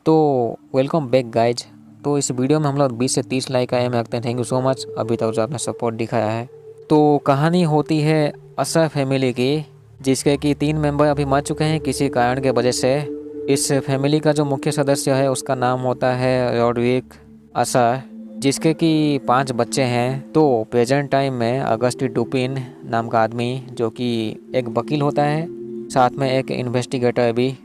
तो welcome back guys. तो इस वीडियो में हम लोग 20 से 30 लाइक आए, हम रखते हैं। थैंक यू सो मच अभी तक जो आपने सपोर्ट दिखाया है। तो कहानी होती है असर फैमिली की, जिसके कि 3 मेंबर अभी मर चुके हैं किसी कारण के वजह से। इस फैमिली का जो मुख्य सदस्य है उसका नाम होता है रॉड्रिक असर, जिसके कि 5 बच्चे हैं। तो प्रेजेंट टाइम में अगस्टी डुपिन नाम का आदमी, जो कि एक वकील होता है, साथ में एक इन्वेस्टिगेटर भी।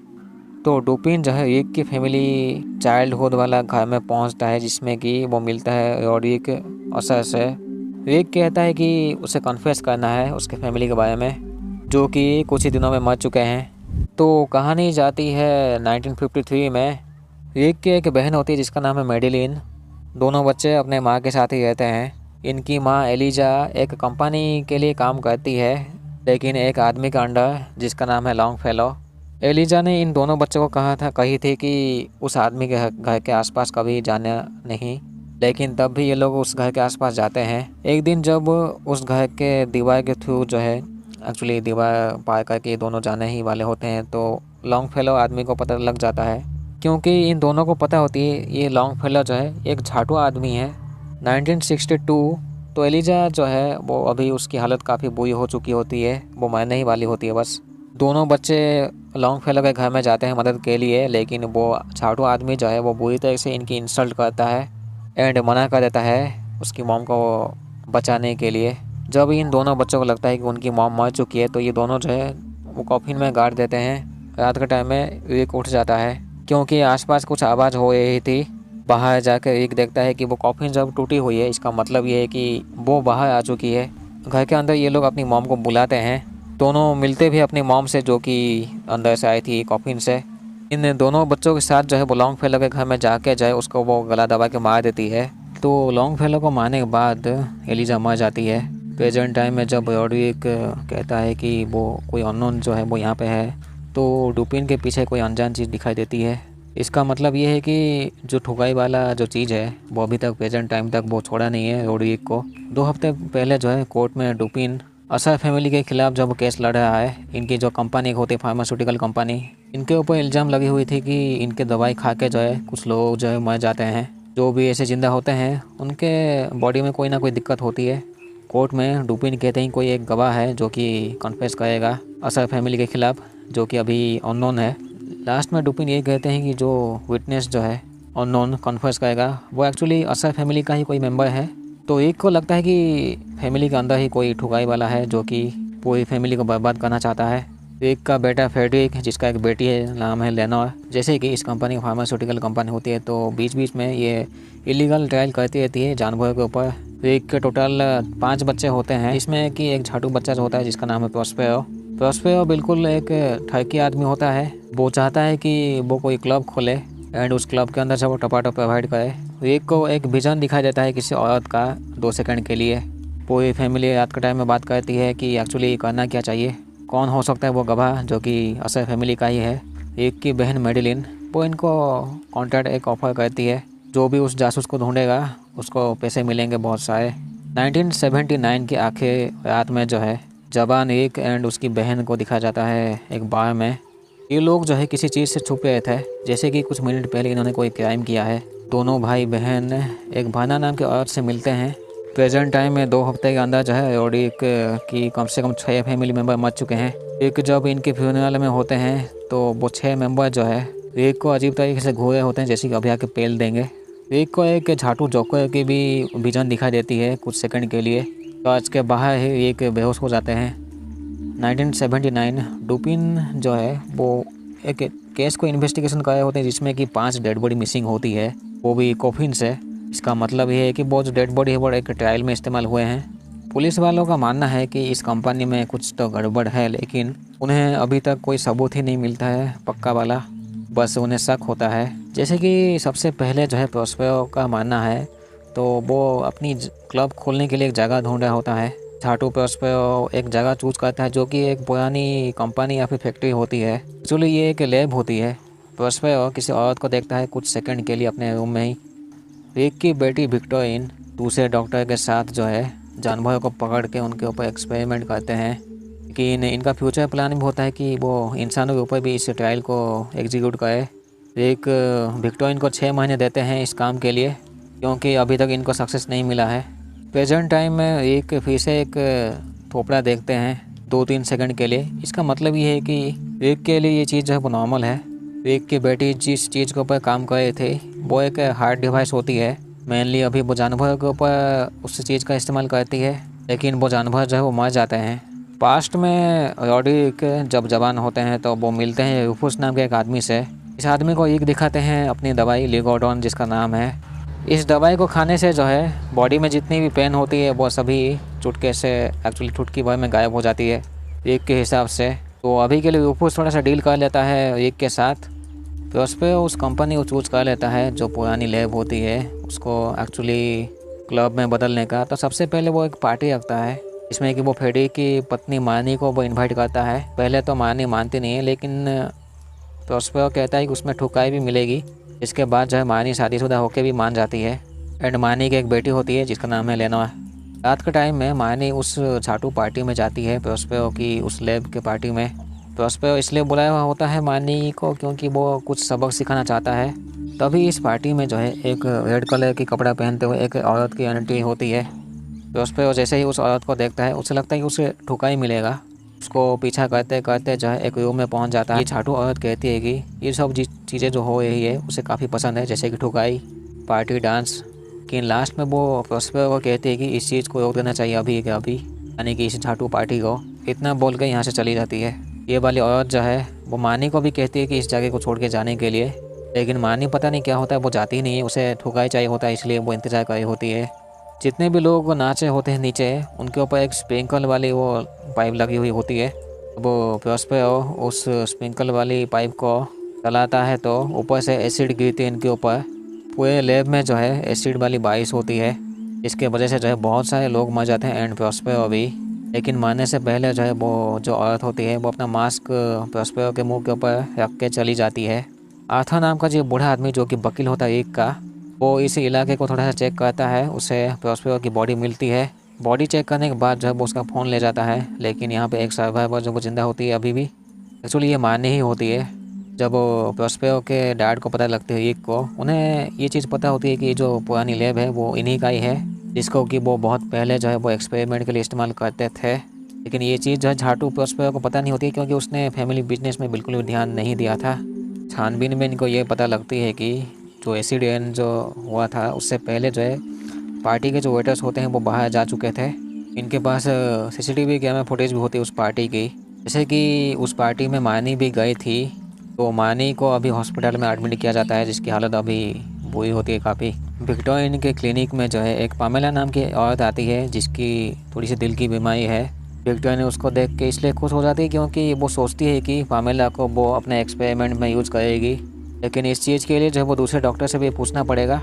तो डुपिन जो है एक की फैमिली चाइल्डहुड वाला घर में पहुंचता है, जिसमें कि वो मिलता है रॉड्रिक असर से। रिक कहता है कि उसे कन्फेस करना है उसके फैमिली के बारे में, जो कि कुछ ही दिनों में मर चुके हैं। तो कहानी जाती है 1953 में। रिक की एक बहन होती है जिसका नाम है मेडिलिन। दोनों बच्चे अपने माँ के साथ ही रहते हैं। इनकी माँ एलिजा एक कंपनी के लिए काम करती है, लेकिन एक आदमी का अंडर जिसका नाम है लॉन्गफेलो। एलिजा ने इन दोनों बच्चों को कही थी कि उस आदमी के घर के आसपास कभी जाना नहीं, लेकिन तब भी ये लोग उस घर के आसपास जाते हैं। एक दिन जब उस घर के दीवार के थ्रू जो है, एक्चुअली दीवार पार करके दोनों जाने ही वाले होते हैं, तो लॉन्ग फेलो आदमी को पता लग जाता है। क्योंकि इन दोनों को पता होती है ये लॉन्ग फेलो जो है एक झाटू आदमी है। 1962। तो एलिजा जो है वो अभी उसकी हालत काफ़ी बुरी हो चुकी होती है, वो मरने ही वाली होती है बस। दोनों बच्चे लॉन्ग फेलो के घर में जाते हैं मदद के लिए, लेकिन वो झाटू आदमी जो है वो बुरी तरह से इनकी इंसल्ट करता है एंड मना कर देता है उसकी मॉम को बचाने के लिए। जब इन दोनों बच्चों को लगता है कि उनकी मॉम मर चुकी है, तो ये दोनों जो है वो कॉफिन में गाड़ देते हैं। रात के टाइम में रिक उठ जाता है क्योंकि आसपास कुछ आवाज़ हो रही थी। बाहर जाकर रिक देखता है कि वो कॉफिन जब टूटी हुई है, इसका मतलब ये है कि वो बाहर आ चुकी है। घर के अंदर ये लोग अपनी मॉम को बुलाते हैं। दोनों मिलते भी अपनी मॉम से, जो कि अंदर से आई थी कॉफिन से। इन दोनों बच्चों के साथ जो है वो लॉन्ग फेलो के घर में जाके जो है उसको वो गला दबा के मार देती है। तो लॉन्ग फेलो को मारने के बाद एलिजा मर जाती है। प्रेजेंट टाइम में जब रॉड्रिक कहता है कि वो कोई अननोन जो है वो यहाँ पे है, तो डुपिन के पीछे कोई अनजान चीज़ दिखाई देती है। इसका मतलब ये है कि जो ठुकाई वाला जो चीज़ है वो अभी तक प्रेजेंट टाइम तक वो छोड़ा नहीं है रॉड्रिक को। 2 हफ्ते पहले जो है कोर्ट में डुपिन असर फैमिली के खिलाफ जब केस लड़ रहा है, इनकी जो कंपनी होती है फार्मास्यूटिकल कंपनी, इनके ऊपर इल्ज़ाम लगी हुई थी कि इनके दवाई खा के जो है कुछ लोग जो है मर जाते हैं। जो भी ऐसे जिंदा होते हैं उनके बॉडी में कोई ना कोई दिक्कत होती है। कोर्ट में डुपिन कहते हैं कोई एक गवाह है जो कि कन्फेस करेगा असर फैमिली के खिलाफ, जो कि अभी अननोन है। लास्ट में डुपिन ये कहते हैं कि जो विटनेस जो है अननोन कन्फेस करेगा वो एक्चुअली असर फैमिली का ही कोई मेंबर है। तो एक को लगता है कि फैमिली के अंदर ही कोई ठुकाई वाला है जो कि पूरी फैमिली को बर्बाद करना चाहता है। एक का बेटा फेडरिक, जिसका एक बेटी है, नाम है लेनोर। जैसे कि इस कंपनी फार्मास्यूटिकल कंपनी होती है, तो बीच बीच में ये इलीगल ट्रायल करती रहती है जानवरों के ऊपर। एक के टोटल 5 बच्चे होते हैं, इसमें कि एक झाटू बच्चा जो होता है जिसका नाम है प्रोस्पेरो। प्रोस्पेरो बिल्कुल एक ठरकी आदमी होता है। वो चाहता है कि वो कोई क्लब खोले एंड उस क्लब के अंदर से वो टपाटो प्रोवाइड करे। रिक को एक विजन दिखाई देता है किसी औरत का 2 सेकंड के लिए। पूरी फैमिली रात के टाइम में बात करती है कि एक्चुअली करना क्या चाहिए, कौन हो सकता है वो गवाह, जो कि असर फैमिली का ही है। रिक की बहन मेडिलिन वो इनको कॉन्ट्रैक्ट एक ऑफर करती है, जो भी उस जासूस को ढूंढेगा उसको पैसे मिलेंगे बहुत सारे। 1979 के आखिर रात में जो है जवान रिक एंड उसकी बहन को दिखा जाता है एक बार में। ये लोग जो है किसी चीज़ से छुप रहे थे, जैसे कि कुछ मिनट पहले इन्होंने कोई क्राइम किया है। दोनों भाई बहन एक भाना नाम के औरत से मिलते हैं। प्रेजेंट टाइम में 2 हफ्ते के अंदर जो है रॉड्रिक की कम से कम 6 फैमिली मेम्बर मर चुके हैं। एक जब इनके फ्यूनरल में होते हैं तो वो 6 मेम्बर जो है एक को अजीब तरीके से घूरे होते हैं, जैसे कि अभी आके पेल देंगे। एक को एक झाटू जोकर की भी विजन दिखाई देती है कुछ सेकंड के लिए, तो आज के बाहर ही एक बेहोश हो जाते हैं। 1979 डुपिन जो है वो एक केस को इन्वेस्टिगेशन कर रहे होते हैं, जिसमें कि 5 डेड बॉडी मिसिंग होती है, वो भी कॉफिन से। इसका मतलब ये है कि वो जो डेड बॉडी है वो एक ट्रायल में इस्तेमाल हुए हैं। पुलिस वालों का मानना है कि इस कंपनी में कुछ तो गड़बड़ है, लेकिन उन्हें अभी तक कोई सबूत ही नहीं मिलता है पक्का वाला, बस उन्हें शक होता है। जैसे कि सबसे पहले जो है प्रोस्पेरो का मानना है, तो वो अपनी क्लब खोलने के लिए एक जगह ढूंढ रहा होता है। झाटू प्रोस्पेरो एक जगह चूज करता है जो कि एक पुरानी कंपनी या फिर फैक्ट्री होती है। एक्चुअली ये एक लैब होती है। प्रोस्पेरो किसी औरत को देखता है कुछ सेकंड के लिए अपने रूम में ही। रिक की बेटी विक्टोरिन दूसरे डॉक्टर के साथ जो है जानवरों को पकड़ के उनके ऊपर एक्सपेरिमेंट करते हैं, लेकिन इनका फ्यूचर प्लान भी होता है कि वो इंसानों के ऊपर भी इस ट्रायल को एग्जीक्यूट करे। एक विक्टोरियन को 6 महीने देते हैं इस काम के लिए, क्योंकि अभी तक इनको सक्सेस नहीं मिला है। प्रेजेंट टाइम में एक फिर से एक थोपड़ा देखते हैं 2-3 सेकंड के लिए। इसका मतलब ये है कि एक के लिए ये चीज़ जो है वो नॉर्मल है। एक की बेटी जिस चीज़ के ऊपर काम कर रहे थे वो एक हार्ड डिवाइस होती है। मेनली अभी वो जानवर के ऊपर उस चीज़ का इस्तेमाल करती है, लेकिन वो जानवर जो है वो मर जाते हैं। पास्ट में रॉड्रिक जब जवान होते हैं तो वो मिलते हैं रूफुस नाम के एक आदमी से। इस आदमी को एक दिखाते हैं अपनी दवाई लिगोडॉन जिसका नाम है। इस दवाई को खाने से जो है बॉडी में जितनी भी पेन होती है वो सभी चुटके से एक्चुअली चुटकी भर में गायब हो जाती है एक के हिसाब से। तो अभी के लिए रूफुस थोड़ा सा डील कर लेता है एक के साथ, तो उस पर उस कंपनी को चूज कर लेता है जो पुरानी लैब होती है उसको एक्चुअली क्लब में बदलने का। तो सबसे पहले वो एक पार्टी रखता है इसमें कि वो फेडी की पत्नी मानी को वो इनवाइट करता है। पहले तो मानी मानती नहीं है, लेकिन प्रोस्पेरो कहता है कि उसमें ठुकाई भी मिलेगी। इसके बाद जो है मानी शादीशुदा होकर भी मान जाती है। एंड मानी की एक बेटी होती है जिसका नाम है लेना। रात के टाइम में मानी उस छाटू पार्टी में जाती है प्रोस्पेरो की उस लैब के पार्टी में। प्रोस्पेरो इसलिए बुलाया हुआ होता है मानी को क्योंकि वो कुछ सबक सिखाना चाहता है। तभी इस पार्टी में जो है एक रेड कलर की कपड़ा पहनते हुए एक औरत की एंट्री होती है। प्रोस्पेरो जैसे ही उस औरत को देखता है उसे लगता है कि उसे ठुकाई मिलेगा। उसको पीछा करते करते जो है एक रूम में पहुंच जाता है। ये छाटू औरत कहती है कि ये सब चीज़ें जो हो रही है उसे काफ़ी पसंद है, जैसे कि ठुकाई, पार्टी, डांस। लेकिन लास्ट में वो प्रोस्पेरो को कहती है कि इस चीज़ को रोक देना चाहिए अभी के अभी, यानी कि इस छाटू पार्टी को। इतना बोल के यहाँ से चली जाती है। ये वाली औरत जो है वो मानी को भी कहती है कि इस जगह को छोड़ के जाने के लिए, लेकिन मानी पता नहीं क्या होता है वो जाती ही नहीं है। उसे ठुकाई चाहिए होता है, इसलिए वो इंतज़ार कर रही होती है। जितने भी लोग नाचे होते हैं नीचे उनके ऊपर एक स्प्रिंकल वाली वो पाइप लगी हुई होती है। वो प्रोस्पेरो उस स्प्रिंकल वाली पाइप को चलाता है तो ऊपर से एसिड गिरती है इनके ऊपर। पूरे लैब में जो है एसिड वाली बारिश होती है, इसके वजह से जो है बहुत सारे लोग मर जाते हैं एंड प्रोस्पेरो भी। लेकिन मरने से पहले जो है वो जो औरत होती है वो अपना मास्क प्रोस्पेरो के मुंह के ऊपर रख के चली जाती है। आर्थर नाम का जो बूढ़ा आदमी जो कि वकील होता है एक का, वो इस इलाके को थोड़ा सा चेक करता है। उसे प्रोस्पेरो की बॉडी मिलती है। बॉडी चेक करने के बाद जो है वो उसका फ़ोन ले जाता है, लेकिन यहाँ पे एक सर्वाइवर जो वो जिंदा होती है अभी भी, एक्चुअली ये मारनी ही होती है। जब वो प्रोस्पेरो के डैड को पता लगती है एक को, उन्हें ये चीज़ पता होती है कि जो पुरानी लैब है वो इन्हीं का ही है, जिसको कि वो बहुत पहले जो है वो एक्सपेरिमेंट के लिए इस्तेमाल करते थे। लेकिन ये चीज़ जो है झाटू प्रोस्पेरो को पता नहीं होती है क्योंकि उसने फैमिली बिजनेस में बिल्कुल भी ध्यान नहीं दिया था। छानबीन में इनको ये पता लगती है कि जो एसिड रेन जो हुआ था उससे पहले जो है पार्टी के जो वेटर्स होते हैं वो बाहर जा चुके थे। इनके पास सीसीटीवी कैमरा फुटेज भी होती है उस पार्टी की, जैसे कि उस पार्टी में मानी भी गई थी। तो मानी को अभी हॉस्पिटल में एडमिट किया जाता है जिसकी हालत अभी बुरी होती है काफ़ी। विक्टोरियन के क्लिनिक में जो है एक पामेला नाम की औरत आती है जिसकी थोड़ी सी दिल की बीमारी है। विक्टोरियन उसको देख के इसलिए खुश हो जाती है क्योंकि वो सोचती है कि पामेला को वो अपने एक्सपेरिमेंट में यूज़ करेगी, लेकिन इस चीज़ के लिए जो है वो दूसरे डॉक्टर से भी पूछना पड़ेगा।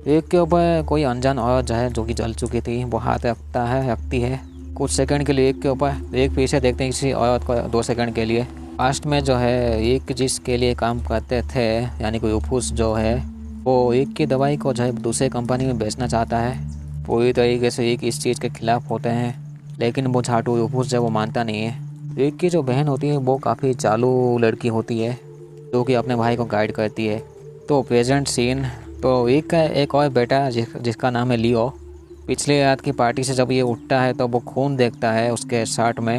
एक के ऊपर कोई अनजान औरत जो है जो कि जल चुकी थी वो हाथ रखती है कुछ सेकंड के लिए एक के ऊपर। एक पीछे देखते हैं किसी औरत को 2 सेकंड के लिए। पास्ट में जो है एक जिसके लिए काम करते थे यानी कोई रूफुस जो है वो एक की दवाई को जो है दूसरे कंपनी में बेचना चाहता है। पूरी तरीके से एक इस चीज़ के खिलाफ होते हैं, लेकिन वो झाटू रूफुस जो वो मानता नहीं है। एक की जो बहन होती है वो काफ़ी चालू लड़की होती है जो कि अपने भाई को गाइड करती है। तो प्रेजेंट सीन तो एक का एक और बेटा जिसका नाम है लियो। पिछले रात की पार्टी से जब ये उठता है तो वो खून देखता है उसके शर्ट में,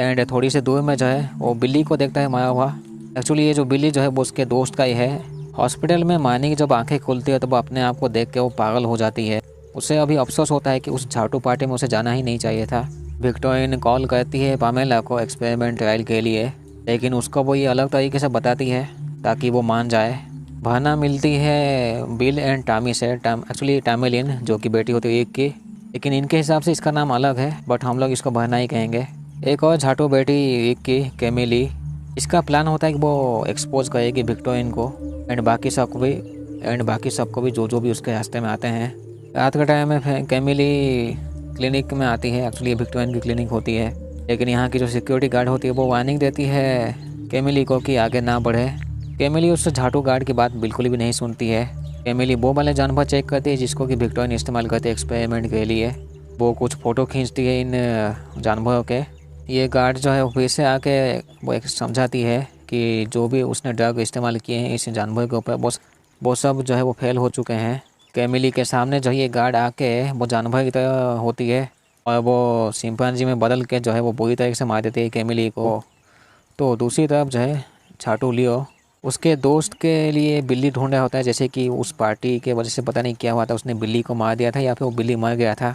एंड थोड़ी सी दूर में जो है वो बिल्ली को देखता है मारा हुआ। एक्चुअली ये जो बिल्ली जो है वो उसके दोस्त का ही है। हॉस्पिटल में मानी की जब आंखें खुलती है तो वो अपने आप को देख के वो पागल हो जाती है। उसे अभी अफसोस होता है कि उस झाटू पार्टी में उसे जाना ही नहीं चाहिए था। विक्टोरियन कॉल करती है पामेला को एक्सपेरिमेंट ट्रायल के लिए, लेकिन उसको वो ये अलग तरीके से बताती है ताकि वो मान जाए। बहाना मिलती है बिल एंड टामी से, एक्चुअली टामिलिन जो कि बेटी होती है एक की, लेकिन इनके हिसाब से इसका नाम अलग है बट हम लोग इसको बहाना ही कहेंगे। एक और झाटू बेटी एक की कैमिली, इसका प्लान होता है कि वो एक्सपोज करेगी विक्टोरियन को एंड बाकी सबको भी जो भी उसके रास्ते में आते हैं। रात के टाइम में कैमिली क्लिनिक में आती है, एक्चुअली विक्टोरियन की क्लिनिक होती है, लेकिन यहाँ की जो सिक्योरिटी गार्ड होती है वो वार्निंग देती है कैमिली को कि आगे ना बढ़े। कैमिली उस झाटू गार्ड की बात बिल्कुल भी नहीं सुनती है। कैमिली वो वाले जानवर चेक करती है जिसको कि विक्टोरियन इस्तेमाल करते हैं एक्सपेरिमेंट के लिए। वो कुछ फ़ोटो खींचती है इन जानवरों के। ये गार्ड जो है वो फिर से आके वो एक समझाती है कि जो भी उसने ड्रग इस्तेमाल किए हैं इस जानवर के ऊपर वो सब जो है वो फेल हो चुके हैं। कैमिली के सामने जो ये गार्ड आके वो जानवर की तरह होती है और वो चिंपांजी में बदल के जो है वो बुरी तरीके से मार देती है कैमिली को। तो दूसरी तरफ जो है छाटू लियो उसके दोस्त के लिए बिल्ली ढूंढ रहा होता है, जैसे कि उस पार्टी के वजह से पता नहीं क्या हुआ था, उसने बिल्ली को मार दिया था या फिर वो बिल्ली मर गया था।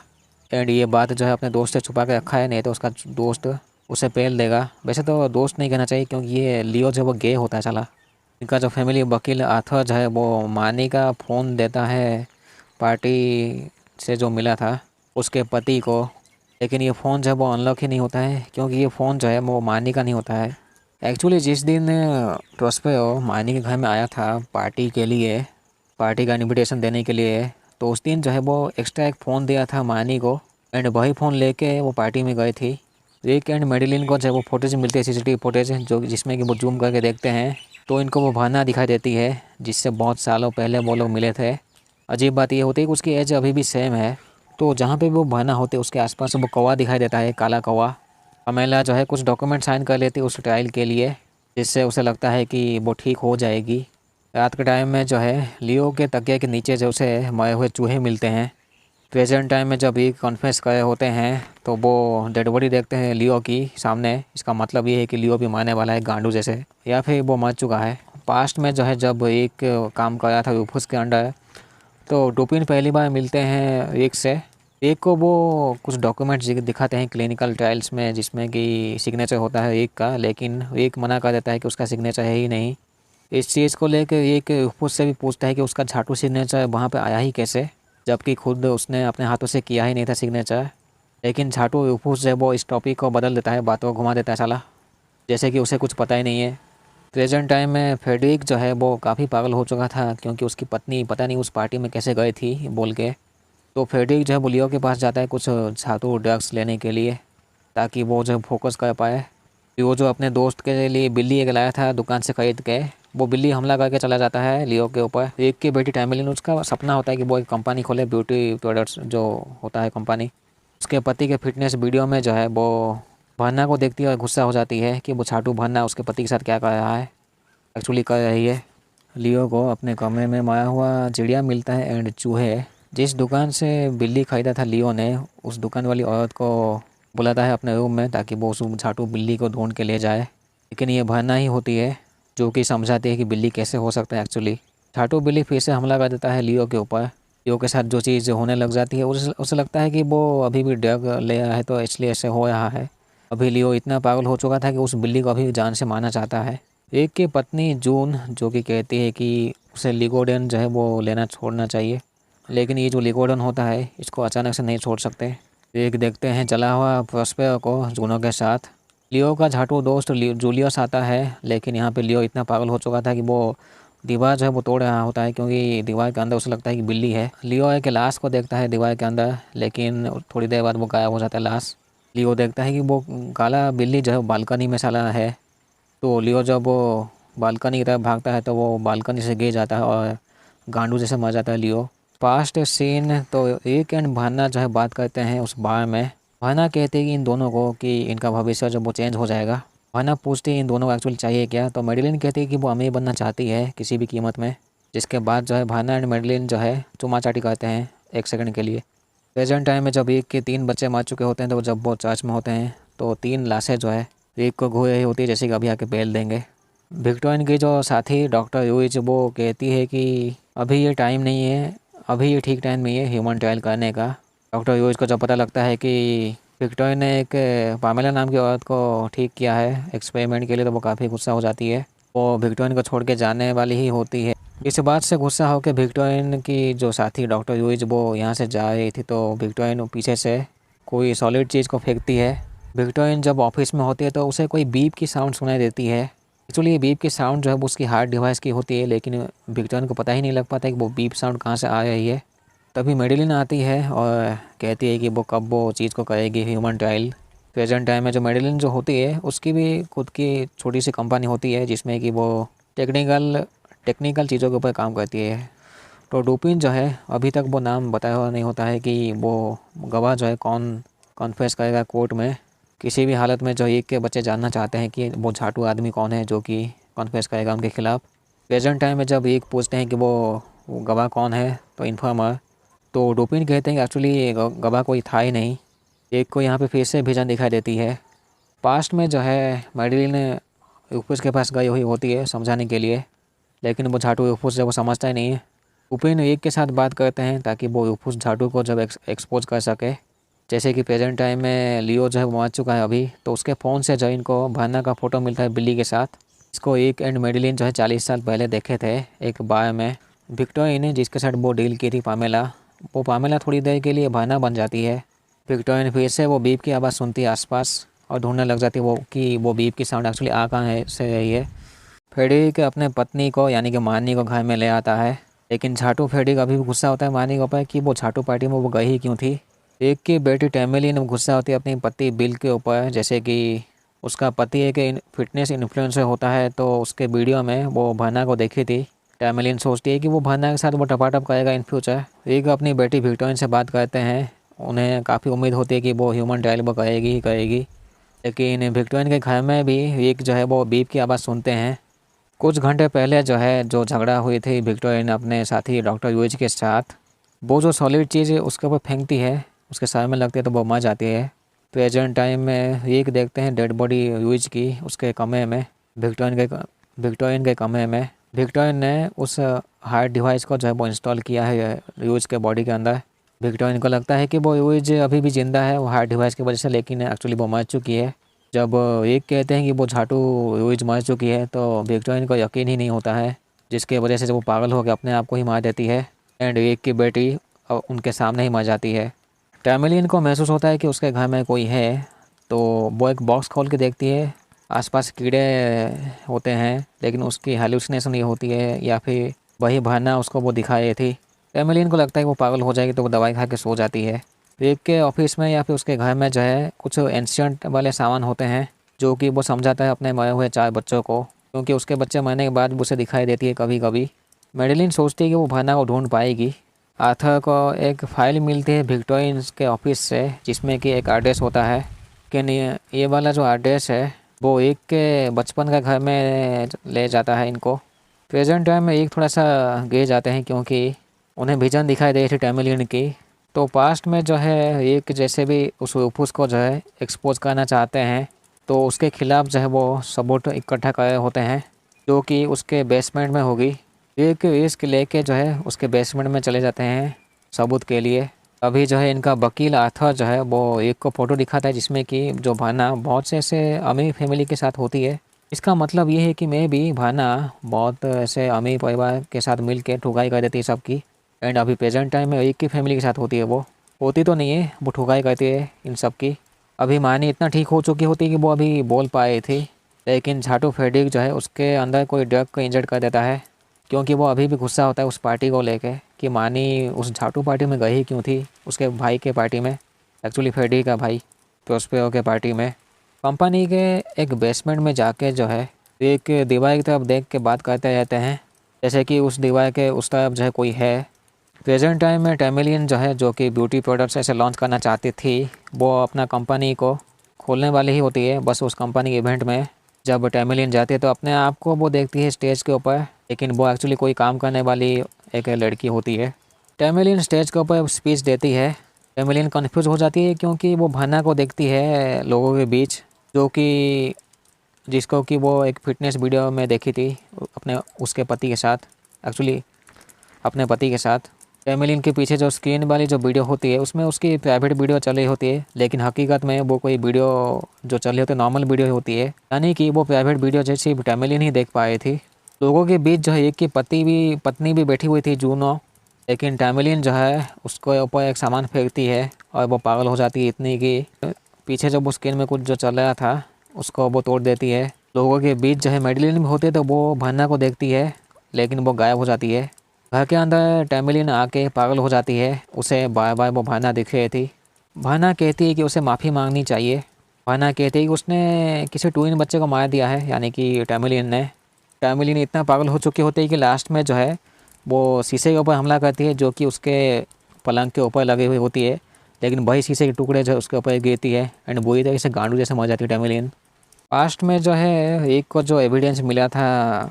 एंड ये बात जो है अपने दोस्त से छुपा के रखा है, नहीं तो उसका दोस्त उसे पेल देगा। वैसे तो दोस्त नहीं कहना चाहिए क्योंकि ये लियो जो वो गे होता है साला। इनका जो फैमिली वकील आर्थर जो है वो मानी का फ़ोन देता है पार्टी से जो मिला था उसके पति को, लेकिन ये फ़ोन जो है वो अनलॉक ही नहीं होता है क्योंकि ये फ़ोन जो है वो मानी का नहीं होता है। एक्चुअली जिस दिन प्रोस्पेरो मानी के घर में आया था पार्टी के लिए, पार्टी का इनविटेशन देने के लिए, तो उस दिन जो है वो एक्स्ट्रा एक फ़ोन दिया था मानी को एंड वही फ़ोन लेके वो पार्टी में गई थी। रिक एंड मेडिलिन को जब वो फुटेज मिलती है सीसीटीवी फुटेज जो जिसमें कि वो जूम करके देखते हैं तो इनको वो भाना दिखाई देती है जिससे बहुत सालों पहले वो लोग मिले थे। अजीब बात ये होती है कि उसकी एज अभी भी सेम है। तो जहाँ पे वो भाना होते उसके आसपास वो कौवा दिखाई देता है, काला कौवा। अमेला जो है कुछ डॉक्यूमेंट साइन कर लेती है उस ट्रायल के लिए, जिससे उसे लगता है कि वो ठीक हो जाएगी। रात के टाइम में जो है लियो के तकिए के नीचे जो उसे मरे हुए चूहे मिलते हैं। प्रेजेंट टाइम में जब ये कॉन्फ्रेंस करे होते हैं तो वो डेड बॉडी देखते हैं लियो की सामने। इसका मतलब ये है कि लियो भी मरने वाला है गांडू जैसे, या फिर वो मर चुका है। पास्ट में जो है जब एक काम कर रहा था रूफस के अंडर, तो डुपिन पहली बार मिलते हैं एक से। एक को वो कुछ डॉक्यूमेंट्स दिखाते हैं क्लिनिकल ट्रायल्स में जिसमें कि सिग्नेचर होता है एक का, लेकिन एक मना कर देता है कि उसका सिग्नेचर है ही नहीं। इस चीज़ को लेकर एक रूफस से भी पूछता है कि उसका झाटू सिग्नेचर वहाँ पे आया ही कैसे, जबकि खुद उसने अपने हाथों से किया ही नहीं था सिग्नेचर। लेकिन झाटू रूफस जो वो इस टॉपिक को बदल देता है, बातों को घुमा देता है साला, जैसे कि उसे कुछ पता ही नहीं है। प्रेजेंट टाइम में फ्रेडरिक जो है वो काफ़ी पागल हो चुका था क्योंकि उसकी पत्नी पता नहीं उस पार्टी में कैसे गई थी बोल के। तो फ्रेडरिक जो है वो लियो के पास जाता है कुछ झाटू ड्रग्स लेने के लिए ताकि वो जो फोकस कर पाए। वो जो अपने दोस्त के लिए बिल्ली एक लाया था दुकान से खरीद के, वो बिल्ली हमला करके चला जाता है लियो के ऊपर। एक की बेटी टैमिलिन, उसका सपना होता है कि वो एक कंपनी खोले, ब्यूटी प्रोडक्ट्स जो होता है कंपनी। उसके पति के फिटनेस वीडियो में जो है वो भाना को देखती है और गुस्सा हो जाती है कि वो छाटू भाना उसके पति के साथ क्या कर रहा है, एक्चुअली कर रही है। लियो को अपने कमरे में मारा हुआ चिड़िया मिलता है एंड चूहे। जिस दुकान से बिल्ली खरीदा था लियो ने, उस दुकान वाली औरत को बुलाता है अपने रूम में ताकि वो उस झाटू बिल्ली को ढूंढ के ले जाए, लेकिन ये भाना ही होती है जो कि समझाती है कि बिल्ली कैसे हो सकता है एक्चुअली। झाटू बिल्ली फिर से हमला कर देता है लियो के ऊपर। लियो के साथ जो चीज़ होने लग जाती है उसे लगता है कि वो अभी भी ड्रग ले रहा है तो इसलिए ऐसे हो रहा है। अभी लियो इतना पागल हो चुका था कि उस बिल्ली को अभी जान से मारना चाहता है। एक की पत्नी जून जो कि कहती है कि उसे लिगोडेन जो है वो लेना छोड़ना चाहिए, लेकिन ये जो लिगोडेन होता है इसको अचानक से नहीं छोड़ सकते। एक देखते हैं चला हुआ प्रोस्पेरो को जूनो के साथ। लियो का झाटू दोस्त जूलियस आता है, लेकिन यहाँ पे लियो इतना पागल हो चुका था कि वो दीवार जो है वो तोड़ रहा होता है क्योंकि दीवार के अंदर उसे लगता है कि बिल्ली है। लियो एक लाश को देखता है दीवार के अंदर, लेकिन थोड़ी देर बाद वो गायब हो जाता है लाश। लियो देखता है कि वो काला बिल्ली जो है बालकनी में साला है। तो लियो जब वो बालकनी की तरफ भागता है तो वो बालकनी से गिर जाता है और गांडू जैसे मर जाता है लियो। पास्ट सीन तो एक एंड भाना जो है बात करते हैं उस बार में। भाना कहते हैं कि इन दोनों को कि इनका भविष्य जब वो चेंज हो जाएगा। भाना पूछती है इन दोनों को एक्चुअली चाहिए क्या, तो मेडिलिन कहती है कि वो अमीर बनना चाहती है किसी भी कीमत में। जिसके बाद जो है भाना एंड मेडिलिन जो है चुमा चाटी करते हैं 1 सेकंड के लिए। प्रेजेंट टाइम में जब एक के 3 बच्चे मर चुके होते हैं तो जब वो चर्च में होते हैं तो 3 लाशें जो है एक को घूर रही होती है जैसे कि अभी आके बेल देंगे। विक्टोरियन की जो साथी डॉक्टर यूइच वो कहती है कि अभी ये टाइम नहीं है, अभी ये ठीक टाइम नहीं है ह्यूमन ट्रायल करने का। डॉक्टर यूइच को जब पता लगता है कि विक्टोरियन ने एक पामेला नाम की औरत को ठीक किया है एक्सपेरिमेंट के लिए, तो वो काफ़ी गुस्सा हो जाती है। वो विक्टोरियन को छोड़ के जाने वाली ही होती है। इस बात से गुस्सा होकर विक्टोरियन की जो साथी डॉक्टर यूइच वो यहाँ से जा रही थी, तो विक्टोरियन पीछे से कोई सॉलिड चीज़ को फेंकती है। विक्टोरियन जब ऑफिस में होती है तो उसे कोई बीप की साउंड सुनाई देती है। एक्चुअली ये बीप की साउंड जो है वो उसकी हार्ट डिवाइस की होती है, लेकिन विक्टोरियन को पता ही नहीं लग पाता कि वो बीप साउंड कहाँ से आ रही है। तभी मेडिलिन आती है और कहती है कि वो कब वो चीज़ को करेगी ह्यूमन ट्रायल। प्रेजेंट टाइम में जो मेडिलिन जो होती है उसकी भी खुद की छोटी सी कंपनी होती है जिसमें कि वो टेक्निकल चीज़ों के ऊपर काम करती है। तो डुपिन जो है अभी तक वो नाम बताया हुआ नहीं होता है कि वो गवाह जो है कौन कॉन्फेस करेगा कोर्ट में। किसी भी हालत में जो एक के बच्चे जानना चाहते हैं कि वो झाटू आदमी कौन है जो कि कॉन्फेस करेगा उनके खिलाफ़। प्रेजेंट टाइम में जब एक पूछते हैं कि वो गवाह कौन है, तो इन्फॉर्मर, तो डुपिन कहते हैं कि एक्चुअली गवाह कोई था ही नहीं। एक को यहाँ पे फिर से विजन दिखाई देती है। पास्ट में जो है मैडिलिन यूपुस के पास गई हुई होती है समझाने के लिए, लेकिन वो झाटू यूपुस जब वो समझता ही नहीं है। डुपिन एक के साथ बात करते हैं ताकि वो यूपुस झाटू को जब एक्सपोज कर सके। जैसे कि प्रेजेंट टाइम में लियो जो है वो मर चुका है अभी, तो उसके फ़ोन से जो इनको भाना का फ़ोटो मिलता है बिल्ली के साथ। इसको एक एंड मेडिलिन जो है 40 साल पहले देखे थे एक बार में। विक्टोरिया ने जिसके साथ वो डील की थी पामेला, वो पामेला थोड़ी देर के लिए भाना बन जाती है। विक्टोरिया ने फिर से वो बीप की आवाज़ सुनती है आसपास और ढूंढने लग जाती है वो बीप की साउंड एक्चुअली आ कहाँ है से रही है। फेडेरिक अपने पत्नी को यानी कि मानी को घर में ले आता है, लेकिन झाटू फेडेरिक अभी भी गुस्सा होता है मानी के ऊपर कि वो झाटू पार्टी में वो गई ही क्यों थी। एक की बेटी टैमिलिन गुस्सा होती है अपनी पति बिल के ऊपर, जैसे कि उसका पति एक फिटनेस इन्फ्लुएंसर होता है, तो उसके वीडियो में वो भाना को देखी थी। टैमिलिन सोचती है कि वो भाना के साथ वो टपाटप करेगा इन फ्यूचर। एक अपनी बेटी विक्टोरियन से बात करते हैं, उन्हें काफ़ी उम्मीद होती है कि वो ह्यूमन ट्रायल वो करेगी ही करेगी, लेकिन विक्टोरियन के घर में भी एक जो है वो बीप की आवाज़ सुनते हैं। कुछ घंटे पहले जो है जो झगड़ा हुई थी विक्टोरियन अपने साथी डॉक्टर यूएच के साथ, वो जो सॉलिड चीज़ उसके ऊपर फेंकती है, उसके सर में लगती है तो वो मर जाती है। प्रेजेंट टाइम में एक देखते हैं डेड बॉडी यूज की उसके कमरे में, विक्टोरियन के कमरे में। विक्टोरियन ने उस हार्ट डिवाइस को जो है वो इंस्टॉल किया है यूज के बॉडी के अंदर। विक्टोरियन को लगता है कि वो यूज अभी भी ज़िंदा है वो हार्ट डिवाइस की वजह से, लेकिन एक्चुअली वो मर चुकी है। जब एक कहते हैं कि वो झाटू यूज मर चुकी है, तो विक्टोरियन को यकीन ही नहीं होता है, जिसके वजह से जब वो पागल हो के अपने आप को ही मार देती है एंड एक की बेटी उनके सामने ही मर जाती है। टैमिलियन को महसूस होता है कि उसके घर में कोई है, तो वो एक बॉक्स खोल के देखती है, आसपास कीड़े होते हैं, लेकिन उसकी हेलुसिनेशन ये होती है या फिर वही भावना उसको वो दिखाई थी। टैमिलियन को लगता है कि वो पागल हो जाएगी, तो वो दवाई खा के सो जाती है। एक के ऑफिस में या फिर उसके घर में जो है कुछ एंशियंट वाले सामान होते हैं, जो कि वो समझाता है अपने मरे हुए 4 बच्चों को, क्योंकि उसके बच्चे मरने के बाद उसे दिखाई देती है कभी कभी। मेडिलिन सोचती है कि वो भावना को ढूंढ पाएगी। आर्थर को एक फ़ाइल मिलती है विक्टोरियन के ऑफिस से, जिसमें कि एक एड्रेस होता है कि ये वाला जो एड्रेस है वो एक के बचपन का घर में ले जाता है इनको। प्रेजेंट टाइम में एक थोड़ा सा गिर जाते हैं क्योंकि उन्हें विजन दिखाई दे रही थी टैमिलियन की। तो पास्ट में जो है एक जैसे भी उस रूफूस को जो है एक्सपोज करना चाहते हैं, तो उसके खिलाफ जो है वो सबूत इकट्ठा कर रहे होते हैं, जो कि उसके बेसमेंट में होगी। एक रिस्क लेके जो है उसके बेसमेंट में चले जाते हैं सबूत के लिए। अभी जो है इनका वकील आर्थर जो है वो एक को फ़ोटो दिखाता है, जिसमें कि जो भाना बहुत से ऐसे अमीर फैमिली के साथ होती है। इसका मतलब ये है कि मैं भी भाना बहुत ऐसे अमीर परिवार के साथ मिल के ठुकाई कर देती है सबकी, एंड अभी प्रेजेंट टाइम में एक की फैमिली के साथ होती है। वो होती तो नहीं है, वो ठुकाई करती है इन सब की। अभी मानी इतना ठीक हो चुकी होती है कि वो अभी बोल पाई थी, लेकिन झाटू फेडिक जो है उसके अंदर कोई ड्रग को इंजर्ड कर देता है, क्योंकि वो अभी भी गुस्सा होता है उस पार्टी को लेके कि मानी उस झाटू पार्टी में गई क्यों थी, उसके भाई के पार्टी में, एक्चुअली फेडी का भाई प्रोस्पेरो के पार्टी में। कंपनी के एक बेसमेंट में जाके जो है एक दीवार की तरफ देख के बात करते रहते हैं, जैसे कि उस दीवार के उस तरफ जो है कोई है। प्रेजेंट टाइम में टैमिलियन जो है जो कि ब्यूटी प्रोडक्ट्स ऐसे लॉन्च करना चाहती थी, वो अपना कंपनी को खोलने वाली ही होती है। बस उस कंपनी के इवेंट में जब टैमिलियन जाती है तो अपने आप को वो देखती है स्टेज के ऊपर, लेकिन वो एक्चुअली कोई काम करने वाली एक लड़की होती है। टैमिलियन स्टेज के ऊपर स्पीच देती है। टैमिलियन कन्फ्यूज़ हो जाती है क्योंकि वो भाना को देखती है लोगों के बीच, जो कि जिसको कि वो एक फिटनेस वीडियो में देखी थी अपने उसके पति के साथ, एक्चुअली अपने पति के साथ। टैमिलियन के पीछे जो स्क्रीन वाली जो वीडियो होती है उसमें उसकी प्राइवेट वीडियो चल रही होती है, लेकिन हकीकत में वो कोई वीडियो जो चल रही होती है नॉर्मल वीडियो ही होती है, यानी कि वो प्राइवेट वीडियो जैसी टैमिलियन ही देख पाई थी। लोगों के बीच जो है एक की पत्नी भी बैठी हुई थी जूनो, लेकिन टैमिलियन जो है उसको ऊपर एक सामान फेंकती है और वो पागल हो जाती है इतनी कि पीछे जब वो स्क्रीन में कुछ जो चल रहा था उसको वो तोड़ देती है। लोगों के बीच जो है मेडिलिन भी होते तो वो भाना को देखती है, लेकिन वो गायब हो जाती है। घर के अंदर टैमिलिन आके पागल हो जाती है, उसे बार बार वो भाना दिख रही थी। भाना कहती है कि उसे माफ़ी मांगनी चाहिए। भाना कहती है कि उसने किसी ट्विन बच्चे को मार दिया है, यानी कि टैमिलिन ने। टैमिलिन इतना पागल हो चुकी होती है कि लास्ट में जो है वो शीशे के ऊपर हमला करती है, जो कि उसके पलंग के ऊपर लगी हुई होती है, लेकिन वही शीशे के टुकड़े जो उसके ऊपर गिरती है एंड बुरी तरह से गांडू जैसे मर जाती है टैमिलिन। पास्ट में जो है एक को जो एविडेंस मिला था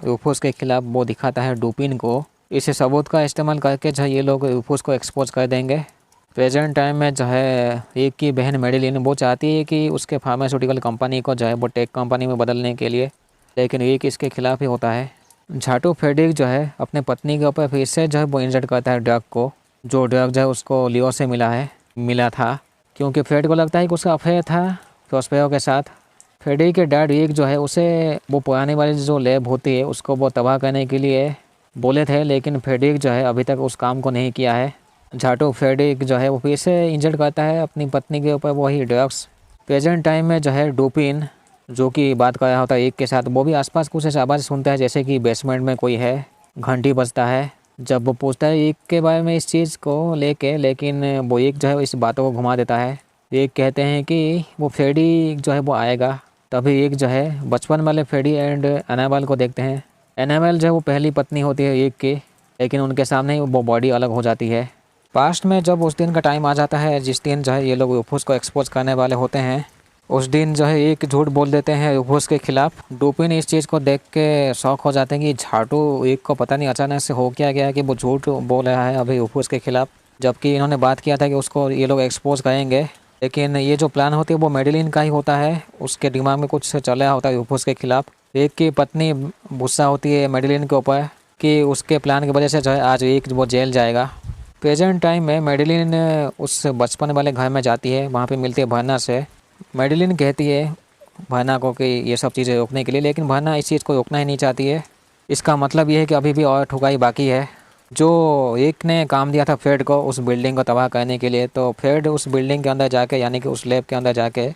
यूफोस के खिलाफ वो दिखाता है डुपिन को। इस सबूत का इस्तेमाल करके जो है ये लोग यूफोस को एक्सपोज कर देंगे। प्रेजेंट टाइम में जो है एक की बहन मेडिलिन वो चाहती है कि उसके फार्मास्यूटिकल कंपनी को जो है वो टेक कंपनी में बदलने के लिए, लेकिन एक इसके खिलाफ ही होता है। झाटू फेडिक जो है अपने पत्नी के ऊपर फिर से जो है वो इंजर्ड करता है ड्रग को, जो ड्रग जो है उसको लियो से मिला था, क्योंकि फ्रेड को लगता है कि उसका अफेयर था प्रोस्पेरो के साथ। फ्रेडी के डैड एक जो है उसे वो पुरानी वाली जो लैब होती है उसको वो तबाह करने के लिए बोले थे, लेकिन फ्रेडिक जो है अभी तक उस काम को नहीं किया है। झाटू फ्रेडिक जो है वो फिर से इंजर्ड करता है अपनी पत्नी के ऊपर वही ड्रग्स। प्रेजेंट टाइम में जो है डुपिन जो कि बात कर रहा होता है एक के साथ, वो भी आसपास कुछ ऐसा आवाज़ सुनता है जैसे कि बेसमेंट में कोई है, घंटी बजता है। जब वो पूछता है एक के बारे में इस चीज़ को लेके, लेकिन वो एक जो है इस बातों को घुमा देता है। एक कहते हैं कि वो फ्रेडी जो है वो आएगा। तभी एक जो है बचपन वाले फ्रेडी एंड एनाबेल को देखते हैं। एनाबेल जो है वो पहली पत्नी होती है एक की, लेकिन उनके सामने ही वो बॉडी अलग हो जाती है। पास्ट में जब उस दिन का टाइम आ जाता है जिस दिन जो है ये लोग यूफोस को एक्सपोज करने वाले होते हैं, उस दिन जो है एक झूठ बोल देते हैं यूफोस के खिलाफ। डुपिन इस चीज़ को देख के शौक हो जाते हैं कि झाटू एक को पता नहीं अचानक से हो क्या गया कि वो झूठ बोल रहा है अभी यूफोस के खिलाफ, जबकि इन्होंने बात किया था कि उसको ये लोग एक्सपोज करेंगे। लेकिन ये जो प्लान होती है वो मेडिलिन का ही होता है, उसके दिमाग में कुछ चल रहा होता है यूफोस के खिलाफ। एक की पत्नी गुस्सा होती है मेडिलिन के ऊपर कि उसके प्लान की वजह से जो है आज एक वो जेल जाएगा। प्रेजेंट टाइम में मेडिलिन उस बचपन वाले घर में जाती है, वहाँ पे मिलती है भरना से। मेडिलिन कहती है भरना को कि ये सब चीज़ें रोकने के लिए, लेकिन भरना इस चीज़ को रोकना ही नहीं चाहती है। इसका मतलब ये है कि अभी भी और ठुकाई बाकी है। जो एक ने काम दिया था फ्रेड को उस बिल्डिंग को तबाह करने के लिए, तो फ्रेड उस बिल्डिंग के अंदर जाके यानी कि उस लैब के अंदर जाके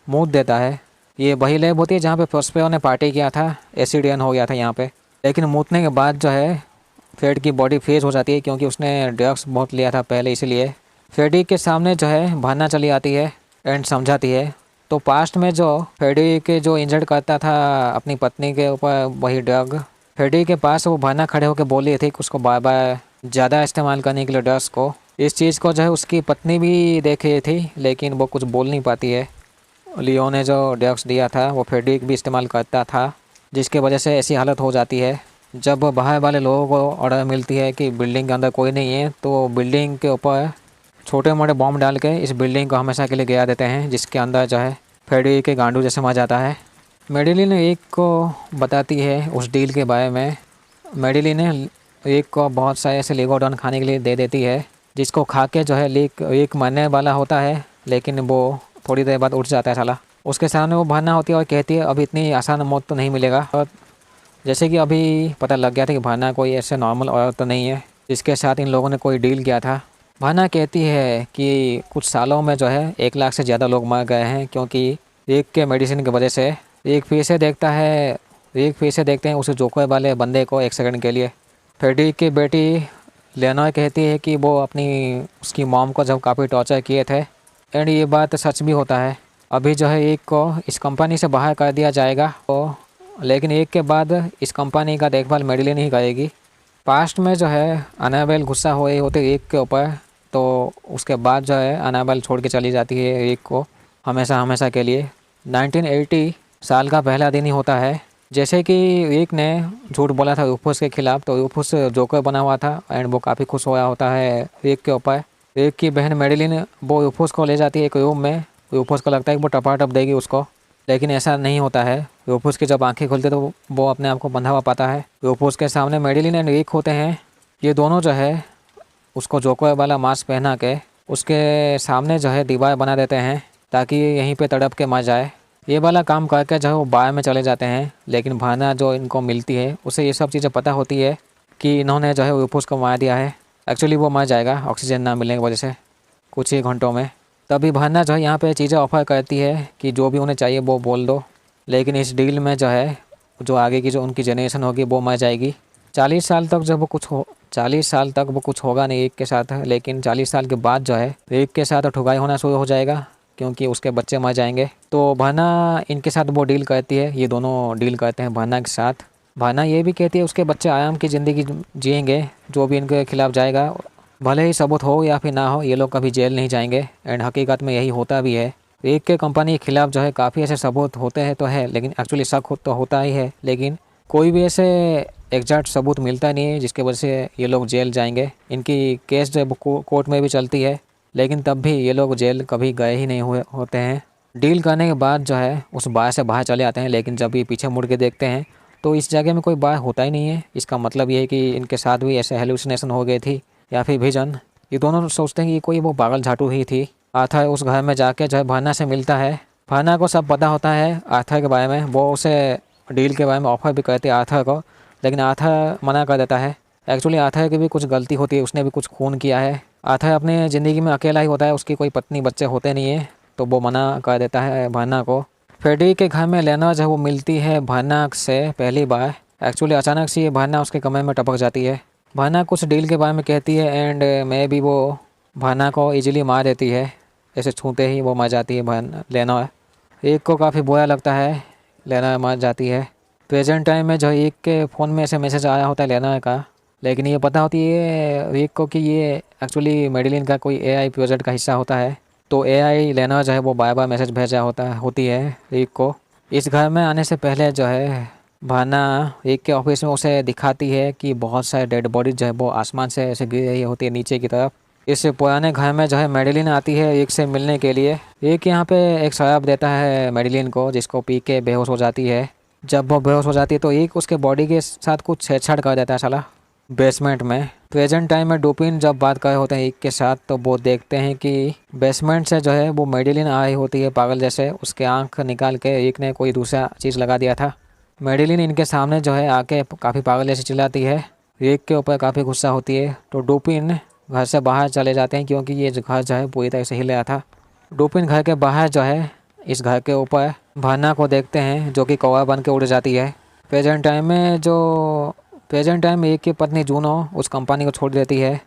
मूत देता है। ये वही लैब होती है जहाँ पे प्रोस्पेरो ने पार्टी किया था, एसिडियन हो गया था यहाँ पे। लेकिन मूतने के बाद जो है फ्रेड की बॉडी फ्रीज हो जाती है, क्योंकि उसने ड्रग्स बहुत लिया था पहले, इसलिए फ्रेडी के सामने जो है भाना चली आती है एंड समझाती है। तो पास्ट में जो फ्रेडी के जो इंजर्ड करता था अपनी पत्नी के ऊपर वही ड्रग, फ्रेडी के पास वो भाना खड़े होकर बोली थी कि उसको बार बार ज़्यादा इस्तेमाल करने के लिए ड्रग्स को। इस चीज़ को जो है उसकी पत्नी भी देख रही थी, लेकिन वो कुछ बोल नहीं पाती है। लियो ने जो ड्रग्स दिया था वो फ्रेडी भी इस्तेमाल करता था, जिसके वजह से ऐसी हालत हो जाती है। जब बाहर वाले लोगों को ऑर्डर मिलती है कि बिल्डिंग के अंदर कोई नहीं है, तो बिल्डिंग के ऊपर छोटे मोटे बॉम्ब डाल के इस बिल्डिंग को हमेशा के लिए गिरा देते हैं, जिसके अंदर जो है फ्रेडी के गांडू जैसे मर जाता है। मेडिलिन एक को बताती है उस डील के बारे में। मेडिलिन एक को बहुत सारे ऐसे लेगोडॉन खाने के लिए दे देती है, जिसको खा के जो है एक मरने वाला होता है, लेकिन वो थोड़ी देर बाद उठ जाता है साला। उसके सामने वो भरना होती है और कहती है अब इतनी आसान मौत तो नहीं मिलेगा। और जैसे कि अभी पता लग गया था कि भाना कोई ऐसे नॉर्मल औरत तो नहीं है जिसके साथ इन लोगों ने कोई डील किया था। भाना कहती है कि कुछ सालों में जो है 1 लाख से ज़्यादा लोग मर गए हैं, क्योंकि एक के मेडिसिन की वजह से। एक फिर से देखते हैं उस जोकर वाले बंदे को 1 सेकंड के लिए। फ्रेडी की बेटी लेनोर कहती है कि वो उसकी मॉम को जब काफ़ी टॉर्चर किए थे, एंड ये बात सच भी होता है। अभी जो है एक को इस कंपनी से बाहर कर दिया जाएगा, लेकिन एक के बाद इस कंपनी का देखभाल मेडिलिन ही करेगी। पास्ट में जो है एनाबेल गुस्सा हो रही होती है एक के ऊपर, तो उसके बाद जो है एनाबेल छोड़ के चली जाती है एक को हमेशा के लिए। 1980 साल का पहला दिन ही होता है। जैसे कि एक ने झूठ बोला था यूफोस के खिलाफ, तो यूफोस जोकर बना हुआ था एंड वो काफ़ी खुश होया होता है एक के ऊपर। एक की बहन मेडिलिन वो यूफोस को ले जाती है एक रूम में। यूफोस को लगता है कि वो टपाटप देगी उसको, लेकिन ऐसा नहीं होता है। यूफोस की जब आंखें खुलती तो वो अपने आप को बंधा हुआ पाता है। यूफोस के सामने मेडिलिन एंड एक होते हैं। ये दोनों जो है उसको जोकर वाला मास्क पहना के उसके सामने जो है दीवार बना देते हैं, ताकि यहीं पे तड़प के मर जाए। ये वाला काम करके जो है वो बाहर में चले जाते हैं, लेकिन भाना जो इनको मिलती है उसे ये सब चीज़ें पता होती है कि इन्होंने जो है यूफोस को मार दिया है। एक्चुअली वो मर जाएगा ऑक्सीजन ना मिलने की वजह से कुछ ही घंटों में। तभी भाना जो है यहाँ पे चीज़ें ऑफर करती है कि जो भी उन्हें चाहिए वो बोल दो, लेकिन इस डील में जो है जो आगे की जो उनकी जनरेशन होगी वो मर जाएगी। 40 साल तक जब वो 40 साल तक वो कुछ होगा नहीं एक के साथ, लेकिन 40 साल के बाद जो है एक के साथ ठुकाई होना शुरू हो जाएगा, क्योंकि उसके बच्चे मर जाएंगे। तो भाना इनके साथ वो डील करती है, ये दोनों डील करते हैं भाना के साथ। भाना ये भी कहती है उसके बच्चे आराम की ज़िंदगी जिएंगे, जो भी इनके खिलाफ जाएगा भले ही सबूत हो या फिर ना हो, ये लोग कभी जेल नहीं जाएंगे। एंड हकीकत में यही होता भी है। एक के कंपनी के खिलाफ जो है काफ़ी ऐसे सबूत होते हैं तो है, लेकिन एक्चुअली शक तो होता ही है, लेकिन कोई भी ऐसे एग्जैक्ट सबूत मिलता नहीं है जिसके वजह से ये लोग जेल जाएंगे। इनकी केस जब कोर्ट में भी चलती है, लेकिन तब भी ये लोग जेल कभी गए ही नहीं हुए होते हैं। डील करने के बाद जो है उस बार से बाहर चले आते हैं, लेकिन जब ये पीछे मुड़ के देखते हैं तो इस जगह में कोई बार होता ही नहीं है। इसका मतलब ये है कि इनके साथ भी ऐसे हेलुसिनेशन हो गई थी या फिर विजन। ये दोनों सोचते हैं कि कोई वो पागल झाटू ही थी। आर्थर उस घर में जाके जो है भाना से मिलता है। भाना को सब पता होता है आर्थर के बारे में। वो उसे डील के बारे में ऑफर भी करते हैं आर्थर को, लेकिन आर्थर मना कर देता है। एक्चुअली आर्थर की भी कुछ गलती होती है, उसने भी कुछ खून किया है। आर्थर अपने ज़िंदगी में अकेला ही होता है, उसकी कोई पत्नी बच्चे होते नहीं है, तो वो मना कर देता है भाना को। फ्रेडी के घर में लेना जो है वो मिलती है भाना से पहली बार। एक्चुअली अचानक से ये भाना उसके कमरे में टपक जाती है। भाना कुछ डील के बारे में कहती है एंड मैं भी वो भाना को इजीली मार देती है। ऐसे छूते ही वो मर जाती है भाना। लेना एक को काफ़ी बुरा लगता है, लेना मर जाती है। प्रेजेंट टाइम में जो एक के फ़ोन में ऐसे मैसेज आया होता है लेना का, लेकिन ये पता होती है रिक को कि ये एक्चुअली मेडिलिन का कोई एआई प्रोजेक्ट का हिस्सा होता है। तो एआई लेना जो है वो बार बार मैसेज भेजा होती है रिक को। इस घर में आने से पहले जो है भाना रिक के ऑफिस में उसे दिखाती है कि बहुत सारे डेड बॉडी जो है वो आसमान से ऐसे गिर रही होती है नीचे की तरफ। इस पुराने घर में जो है मेडिलिन आती है रिक से मिलने के लिए। रिक यहाँ पे एक शराब देता है मेडिलिन को, जिसको पी के बेहोश हो जाती है। जब वो बेहोश हो जाती है तो रिक उसके बॉडी के साथ कुछ छेड़छाड़ कर देता है साला बेसमेंट में। प्रेजेंट टाइम में डुपिन जब बात कर रहे होते हैं रिक के साथ, तो वो देखते हैं कि बेसमेंट से जो है वो मेडिलिन आई होती है पागल जैसे। उसके आंख निकाल के रिक ने कोई दूसरा चीज़ लगा दिया था। मेडिलिन इनके सामने जो है आके काफ़ी पागल जैसे चिल्लाती है। रिक के ऊपर काफ़ी गुस्सा होती है, तो डुपिन घर से बाहर चले जाते हैं क्योंकि ये घर जो है पूरी तरह से हिल रहा था। डुपिन घर के बाहर जो है इस घर के ऊपर भाना को देखते हैं जो कि कौवा बन के उड़ जाती है। प्रेजेंट टाइम में एक की पत्नी जूनो उस कंपनी को छोड़ देती है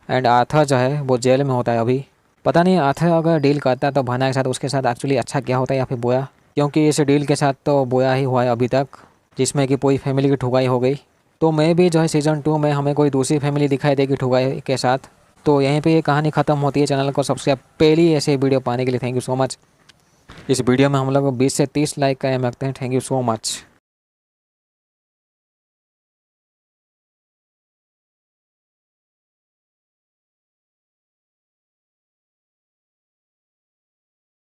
एंड आर्थर जो है वो जेल में होता है अभी। पता नहीं आर्थर अगर डील करता है तो भाना के साथ उसके साथ एक्चुअली अच्छा क्या होता है या फिर बुरा, क्योंकि इस डील के साथ तो बुरा ही हुआ है अभी तक, जिसमें कि पूरी फैमिली की ठुकाई हो गई। तो मैं भी जो है सीज़न 2 में हमें कोई दूसरी फैमिली दिखाई देगी ठुकाई के साथ। तो यहीं पे ये कहानी ख़त्म होती है। चैनल को सब्सक्राइब पहली ऐसे वीडियो पाने के लिए थैंक यू सो मच। इस वीडियो में हम लोग 20 से 30 लाइक का एम रखते हैं। Thank you so much.